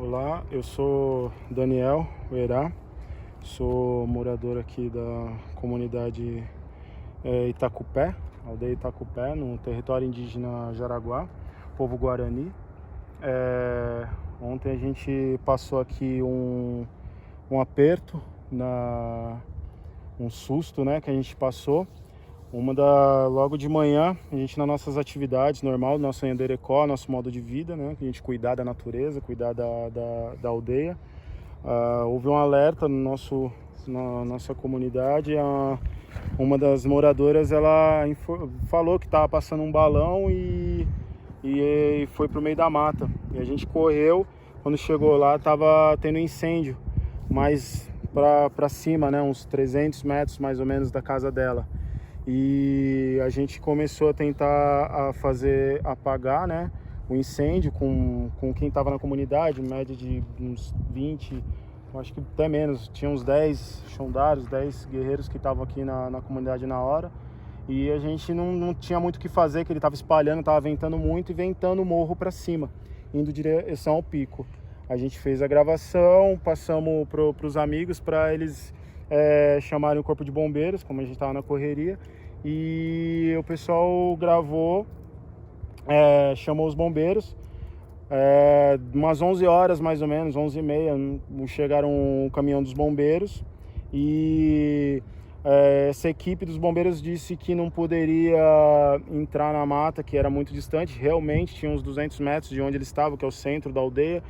Olá, eu sou Daniel Uerá, sou morador aqui da comunidade Itacupé, aldeia Itacupé, no território indígena Jaraguá, povo Guarani. Ontem a gente passou aqui um aperto, um susto, né, que a gente passou. Logo de manhã, a gente nas nossas atividades normal, nosso Enderecó, nosso modo de vida, né, que a gente cuidar da natureza, cuidar da aldeia. Houve um alerta na nossa comunidade. Uma das moradoras, ela falou que estava passando um balão e foi pro meio da mata. E a gente correu, quando chegou lá estava tendo incêndio, mais para cima, né, uns 300 metros mais ou menos da casa dela. E a gente começou a tentar apagar, né, o incêndio com quem estava na comunidade, média de uns 20, acho que até menos, tinha uns 10 xondaros, 10 guerreiros que estavam aqui na comunidade na hora. E a gente não tinha muito o que fazer, que ele estava espalhando, estava ventando muito e ventando o morro para cima, indo em direção ao pico. A gente fez a gravação, passamos para os amigos para eles chamarem o corpo de bombeiros, como a gente estava na correria, e o pessoal gravou, chamou os bombeiros. Umas 11 horas mais ou menos, 11h30, chegaram o caminhão dos bombeiros e essa equipe dos bombeiros disse que não poderia entrar na mata, que era muito distante. Realmente tinha uns 200 metros de onde eles estavam, que é o centro da aldeia,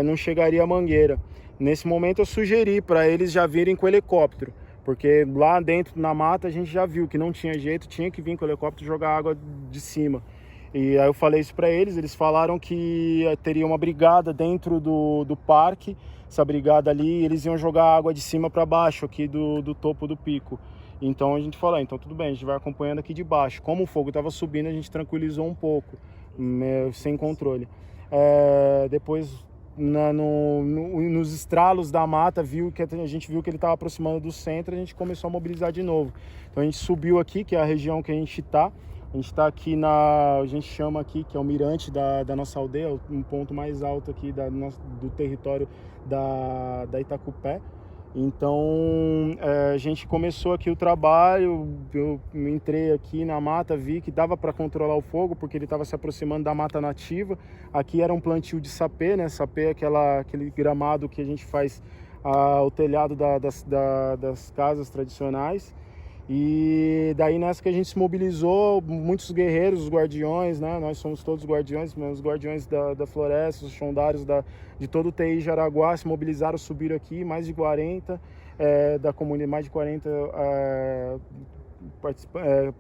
não chegaria a mangueira. Nesse momento eu sugeri para eles já virem com o helicóptero, porque lá dentro na mata a gente já viu que não tinha jeito, tinha que vir com o helicóptero e jogar água de cima. E aí eu falei isso para eles falaram que teria uma brigada dentro do parque, essa brigada ali, eles iam jogar água de cima para baixo aqui do topo do pico. Então a gente falou, então tudo bem, a gente vai acompanhando aqui de baixo. Como o fogo estava subindo, a gente tranquilizou um pouco, sem controle. Depois, nos estralos da mata, a gente viu que ele estava aproximando do centro, a gente começou a mobilizar de novo. Então a gente subiu aqui, que é a região que a gente está. A gente está aqui a gente chama aqui, que é o mirante da nossa aldeia, um ponto mais alto aqui do território da Itacupé. Então a gente começou aqui o trabalho, eu entrei aqui na mata, vi que dava para controlar o fogo, porque ele estava se aproximando da mata nativa. Aqui era um plantio de sapê, né? Sapê é aquele gramado que a gente faz o telhado das casas tradicionais. E daí nessa que a gente se mobilizou, muitos guerreiros, os guardiões, né? Nós somos todos guardiões, os guardiões da floresta, os xondários de todo o TI Jaraguá se mobilizaram, subiram aqui, mais de 40 da comunidade, mais de 40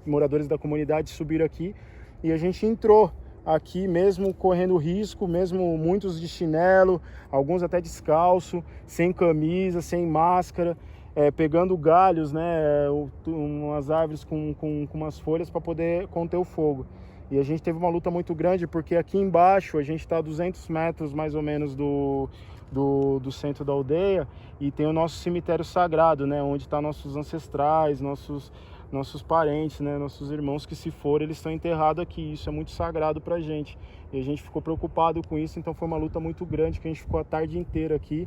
moradores da comunidade subiram aqui, e a gente entrou aqui mesmo correndo risco, mesmo muitos de chinelo, alguns até descalço, sem camisa, sem máscara, pegando galhos, né, umas árvores com umas folhas para poder conter o fogo. E a gente teve uma luta muito grande, porque aqui embaixo a gente está a 200 metros mais ou menos do centro da aldeia, e tem o nosso cemitério sagrado, né, onde estão nossos ancestrais, nossos parentes, né, nossos irmãos que se foram, eles estão enterrados aqui. Isso é muito sagrado pra gente, e a gente ficou preocupado com isso. Então foi uma luta muito grande, que a gente ficou a tarde inteira aqui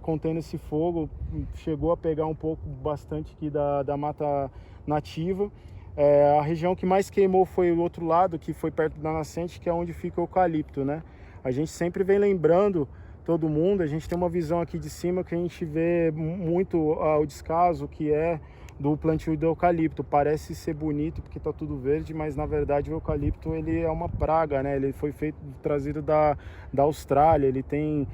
contendo esse fogo. Chegou a pegar bastante aqui da mata nativa. A região que mais queimou foi o outro lado, que foi perto da nascente, que é onde fica o eucalipto, né? A gente sempre vem lembrando todo mundo, a gente tem uma visão aqui de cima que a gente vê muito o descaso que é do plantio do eucalipto. Parece ser bonito porque está tudo verde, mas na verdade o eucalipto ele é uma praga, né? Ele foi trazido da Austrália, ele tem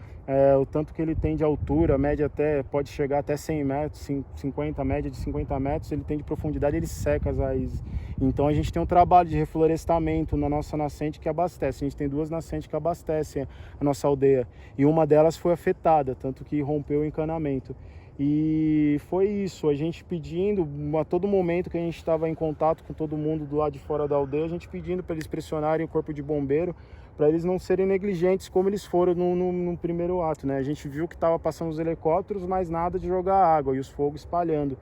o tanto que ele tem de altura, média pode chegar até 100 metros, 50, média de 50 metros, ele tem de profundidade, ele seca as raízes. Então a gente tem um trabalho de reflorestamento na nossa nascente que abastece. A gente tem 2 nascentes que abastecem a nossa aldeia, e uma delas foi afetada, tanto que rompeu o encanamento. E foi isso, a gente pedindo, a todo momento que a gente estava em contato com todo mundo do lado de fora da aldeia, a gente pedindo para eles pressionarem o corpo de bombeiro, para eles não serem negligentes como eles foram no primeiro ato, né? A gente viu que estava passando os helicópteros, mas nada de jogar água e os fogos espalhando.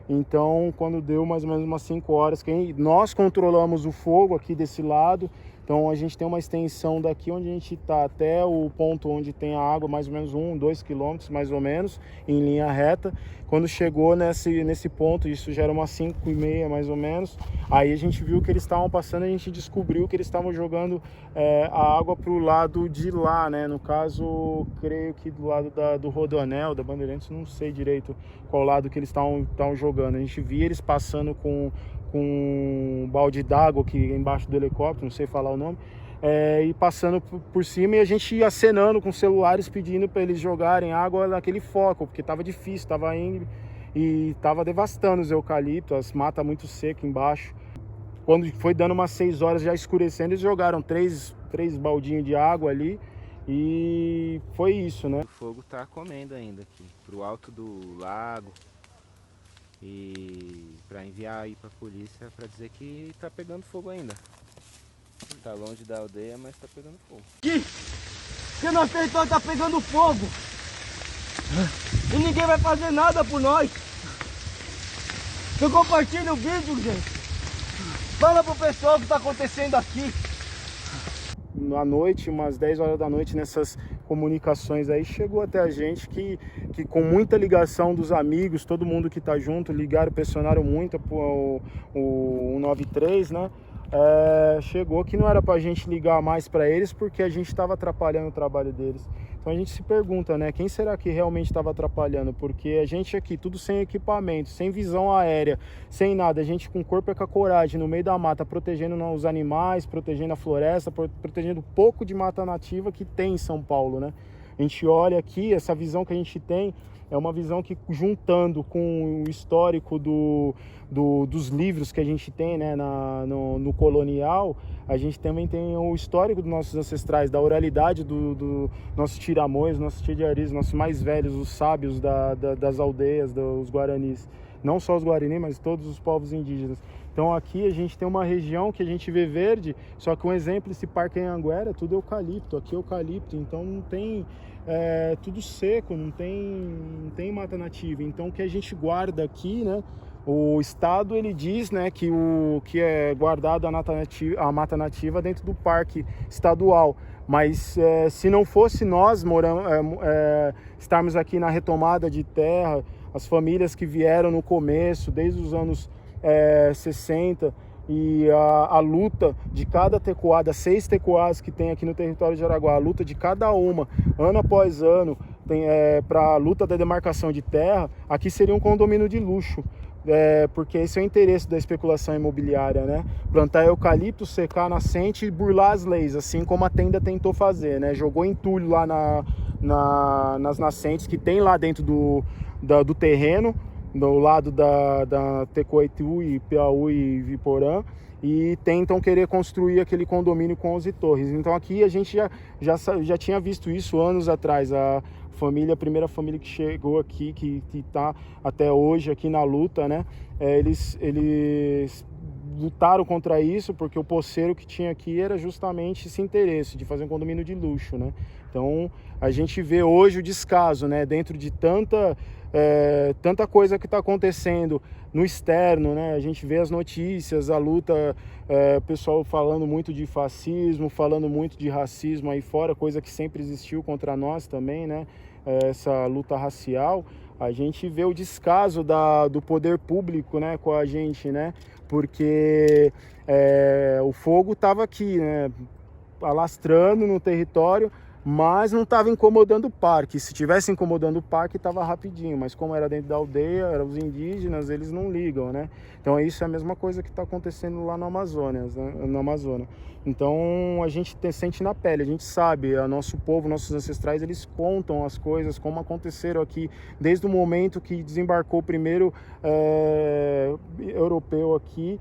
Então, quando deu mais ou menos umas 5 horas, nós controlamos o fogo aqui desse lado, Então a gente tem uma extensão daqui onde a gente está até o ponto onde tem a água, mais ou menos 2 quilômetros, mais ou menos, em linha reta. Quando chegou nesse ponto, isso já era umas 5h30 mais ou menos, aí a gente viu que eles estavam passando, a gente descobriu que eles estavam jogando a água para o lado de lá, né? No caso, creio que do lado do Rodoanel, da Bandeirantes, não sei direito qual lado que eles estavam jogando. A gente via eles passando com um balde d'água aqui embaixo do helicóptero, não sei falar o nome, e passando por cima, e a gente ia acenando com celulares pedindo para eles jogarem água naquele foco, porque estava difícil, estava indo e estava devastando os eucaliptos, as matas muito secas embaixo. Quando foi dando umas 6 horas já escurecendo, eles jogaram três baldinhos de água ali e foi isso, né? O fogo tá comendo ainda aqui, pro alto do lago, e para enviar aí pra polícia para dizer que tá pegando fogo ainda. Tá longe da aldeia, mas tá pegando fogo. Aqui, porque nosso território tá pegando fogo e ninguém vai fazer nada por nós. Então compartilha o vídeo, gente. Fala pro pessoal o que tá acontecendo aqui. À noite, umas 10 horas da noite, nessas comunicações aí, chegou até a gente que com muita ligação dos amigos, todo mundo que tá junto, ligaram, pressionaram muito o 193, né? Chegou que não era pra gente ligar mais para eles porque a gente estava atrapalhando o trabalho deles. Então a gente se pergunta, né, quem será que realmente estava atrapalhando? Porque a gente aqui, tudo sem equipamento, sem visão aérea, sem nada, a gente com o corpo e com a coragem, no meio da mata, protegendo os animais, protegendo a floresta, protegendo o pouco de mata nativa que tem em São Paulo, né? A gente olha aqui, essa visão que a gente tem é uma visão que, juntando com o histórico dos livros que a gente tem, né, no colonial, a gente também tem o histórico dos nossos ancestrais, da oralidade do nossos tiramões, nossos tidiaris, nossos mais velhos, os sábios das aldeias, dos guaranis. Não só os guaranis, mas todos os povos indígenas. Então aqui a gente tem uma região que a gente vê verde, só que um exemplo, esse Parque Anhanguera, tudo eucalipto, aqui é eucalipto, então não tem... tudo seco, não tem mata nativa. Então o que a gente guarda aqui, né, o estado ele diz, né, que é guardado a mata nativa dentro do parque estadual, mas se não fosse nós estarmos aqui na retomada de terra, as famílias que vieram no começo, desde os anos 60, e a luta de cada tecoada, 6 tecoadas que tem aqui no território de Araguá, a luta de cada uma, ano após ano, para a luta da demarcação de terra, aqui seria um condomínio de luxo, porque esse é o interesse da especulação imobiliária, né? Plantar eucalipto, secar a nascente e burlar as leis, assim como a Tenda tentou fazer, né? Jogou entulho lá nas nascentes que tem lá dentro do terreno, do lado da Tecoitu e Piauí e Viporã, e tentam querer construir aquele condomínio com 11 torres. Então aqui a gente já tinha visto isso anos atrás. A primeira família que chegou aqui, que está até hoje aqui na luta, né? Eles lutaram contra isso porque o poceiro que tinha aqui era justamente esse interesse de fazer um condomínio de luxo, né? Então a gente vê hoje o descaso, né? Dentro de tanta coisa que está acontecendo no externo, né? A gente vê as notícias, a luta, pessoal falando muito de fascismo, falando muito de racismo aí fora, coisa que sempre existiu contra nós também, né? Essa luta racial. A gente vê o descaso do poder público, né, com a gente, né? Porque o fogo estava aqui, né, alastrando no território, mas não estava incomodando o parque. Se tivesse incomodando o parque, estava rapidinho, mas como era dentro da aldeia, eram os indígenas, eles não ligam, né? Então isso é a mesma coisa que está acontecendo lá no Amazonas, né? No Amazonas. Então a gente sente na pele, a gente sabe, nosso povo, nossos ancestrais, eles contam as coisas como aconteceram aqui, desde o momento que desembarcou o primeiro europeu aqui.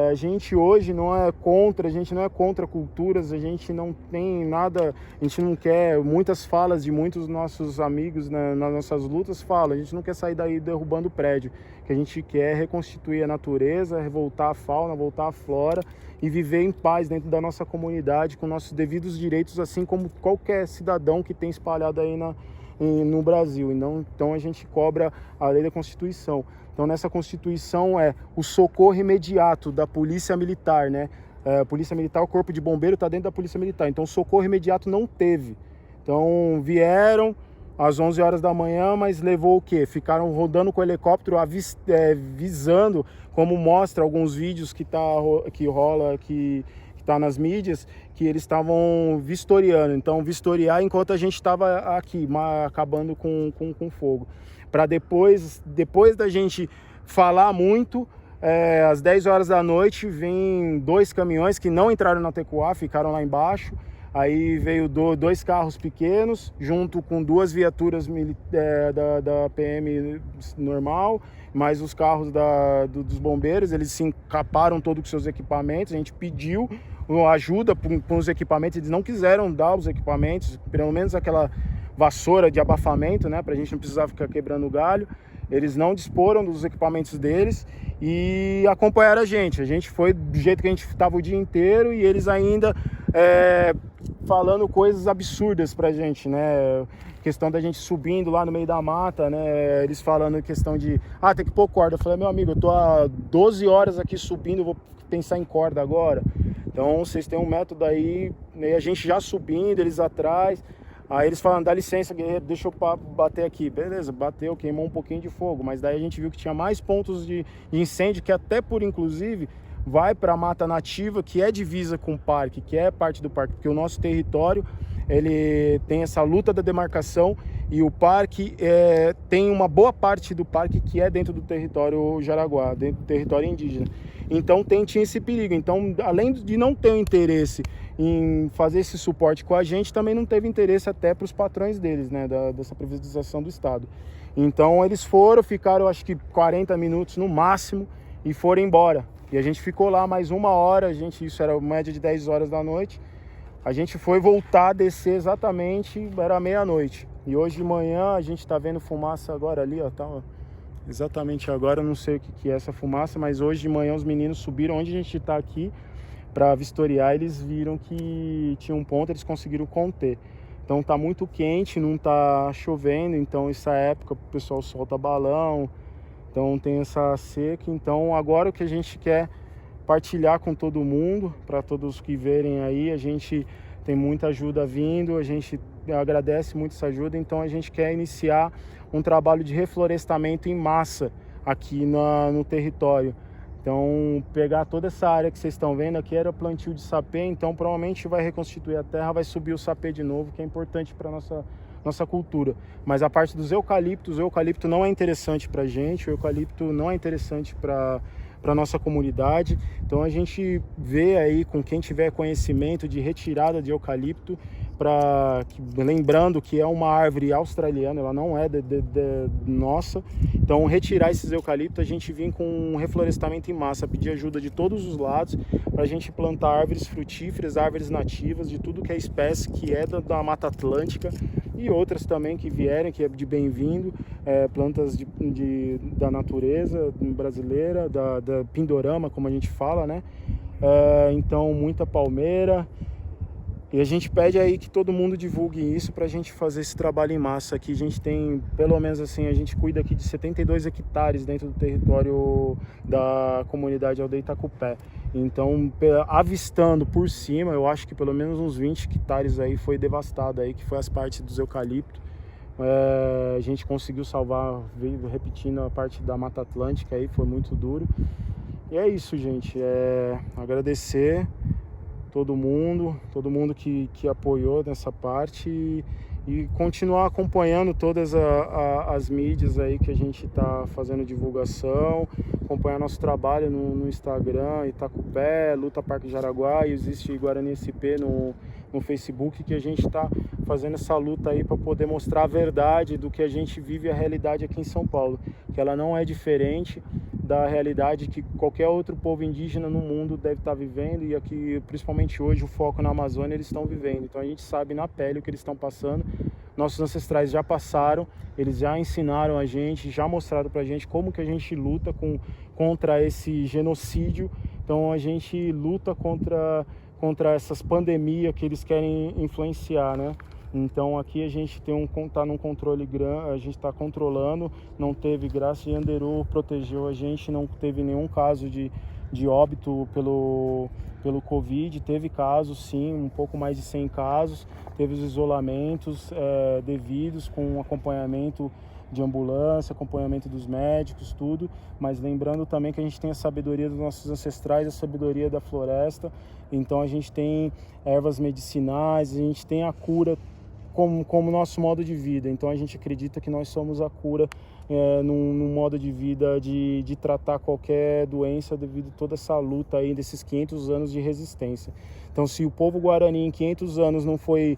A gente hoje a gente não é contra culturas, a gente não tem nada, a gente não quer, muitas falas de muitos nossos amigos nas nossas lutas falam, a gente não quer sair daí derrubando prédio, que a gente quer reconstituir a natureza, voltar a fauna, voltar a flora e viver em paz dentro da nossa comunidade, com nossos devidos direitos, assim como qualquer cidadão que tem espalhado aí no Brasil. Então a gente cobra a lei da Constituição. Então nessa Constituição o socorro imediato da polícia militar, né? Polícia Militar, o corpo de bombeiro está dentro da Polícia Militar, então socorro imediato não teve. Então vieram às 11 horas da manhã, mas levou o quê? Ficaram rodando com o helicóptero visando, como mostra alguns vídeos que tá nas mídias, que eles estavam vistoriando. Então vistoriar enquanto a gente estava aqui, acabando com fogo. Para depois da gente falar muito, às 10 horas da noite, vem 2 caminhões que não entraram na Tecoá, ficaram lá embaixo. Aí veio 2 carros pequenos, junto com 2 viaturas da PM normal, mais os carros dos bombeiros. Eles se encaparam todos com seus equipamentos. A gente pediu ajuda com os equipamentos, eles não quiseram dar os equipamentos, pelo menos aquela vassoura de abafamento, né, pra gente não precisar ficar quebrando galho. Eles não disporam dos equipamentos deles e acompanharam a gente. A gente foi do jeito que a gente estava o dia inteiro e eles ainda falando coisas absurdas pra gente, né? Questão da gente subindo lá no meio da mata, né? Eles falando questão de, tem que pôr corda. Eu falei, meu amigo, eu tô há 12 horas aqui subindo, vou pensar em corda agora. Então vocês têm um método aí, né? A gente já subindo, eles atrás. Aí eles falam, dá licença, guerreiro, deixa eu bater aqui. Beleza, bateu, queimou um pouquinho de fogo. Mas daí a gente viu que tinha mais pontos de incêndio, que até inclusive, vai para a mata nativa, que é divisa com o parque, que é parte do parque. Porque o nosso território, ele tem essa luta da demarcação e o parque tem uma boa parte do parque que é dentro do território Jaraguá, dentro do território indígena. Então tinha esse perigo. Então, além de não ter um interesse em fazer esse suporte com a gente, também não teve interesse até para os patrões deles, né, dessa privatização do Estado. Então eles ficaram acho que 40 minutos no máximo e foram embora. E a gente ficou lá mais 1 hora, isso era média de 10 horas da noite. A gente foi voltar a descer exatamente, era meia-noite. E hoje de manhã a gente está vendo fumaça agora ali, ó, tá, ó. Exatamente agora, eu não sei o que é essa fumaça, mas hoje de manhã os meninos subiram onde a gente está aqui para vistoriar, eles viram que tinha um ponto, eles conseguiram conter. Então tá muito quente, não tá chovendo, então essa época o pessoal solta balão, então tem essa seca. Então agora o que a gente quer partilhar com todo mundo, para todos que verem aí, a gente tem muita ajuda vindo, a gente agradece muito essa ajuda, então a gente quer iniciar um trabalho de reflorestamento em massa aqui no território. Então, pegar toda essa área que vocês estão vendo aqui era plantio de sapê, então provavelmente vai reconstituir a terra, vai subir o sapê de novo, que é importante para nossa cultura. Mas a parte dos eucaliptos, o eucalipto não é interessante para a gente, o eucalipto não é interessante para nossa comunidade. Então a gente vê aí com quem tiver conhecimento de retirada de eucalipto, lembrando que é uma árvore australiana, ela não é nossa. Então retirar esses eucaliptos, a gente vem com um reflorestamento em massa, pedir ajuda de todos os lados para a gente plantar árvores frutíferas, árvores nativas, de tudo que é espécie que é da Mata Atlântica e outras também que vierem, que é de bem-vindo, plantas da natureza brasileira, da pindorama, como a gente fala, né? Então muita palmeira. E a gente pede aí que todo mundo divulgue isso para a gente fazer esse trabalho em massa. Aqui a gente tem, pelo menos assim, a gente cuida aqui de 72 hectares dentro do território da comunidade Aldeia Itacupé. Então, avistando por cima, eu acho que pelo menos uns 20 hectares aí foi devastado aí, que foi as partes dos eucaliptos. A gente conseguiu salvar, repetindo, a parte da Mata Atlântica aí, foi muito duro. E é isso, gente, agradecer todo mundo que apoiou nessa parte e continuar acompanhando todas as mídias aí que a gente está fazendo divulgação, acompanhar nosso trabalho no Instagram, Itacupé, Luta Parque Jaraguá, e existe Guarani SP no Facebook, que a gente está fazendo essa luta aí para poder mostrar a verdade do que a gente vive, a realidade aqui em São Paulo, que ela não é diferente da realidade que qualquer outro povo indígena no mundo deve estar vivendo, e aqui, principalmente hoje, o foco na Amazônia, eles estão vivendo. Então a gente sabe na pele o que eles estão passando. Nossos ancestrais já passaram, eles já ensinaram a gente, já mostraram pra gente como que a gente luta contra esse genocídio. Então a gente luta contra essas pandemias que eles querem influenciar, né? Então aqui a gente tá num controle grande, a gente está controlando, não teve, graças a Yanderu protegeu a gente, não teve nenhum caso de de óbito pelo Covid. Teve casos, sim, um pouco mais de 100 casos. Teve os isolamentos devidos, com acompanhamento de ambulância, acompanhamento dos médicos, tudo, mas lembrando também que a gente tem a sabedoria dos nossos ancestrais, a sabedoria da floresta, então a gente tem ervas medicinais, a gente tem a cura como nosso modo de vida, então a gente acredita que nós somos a cura num modo de vida de tratar qualquer doença devido a toda essa luta aí desses 500 anos de resistência. Então se o povo Guarani em 500 anos não foi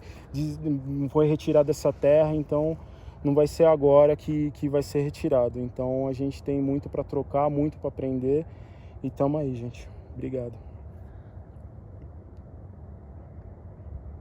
retirado dessa terra, então não vai ser agora que vai ser retirado. Então a gente tem muito para trocar, muito para aprender e tamo aí, gente. Obrigado.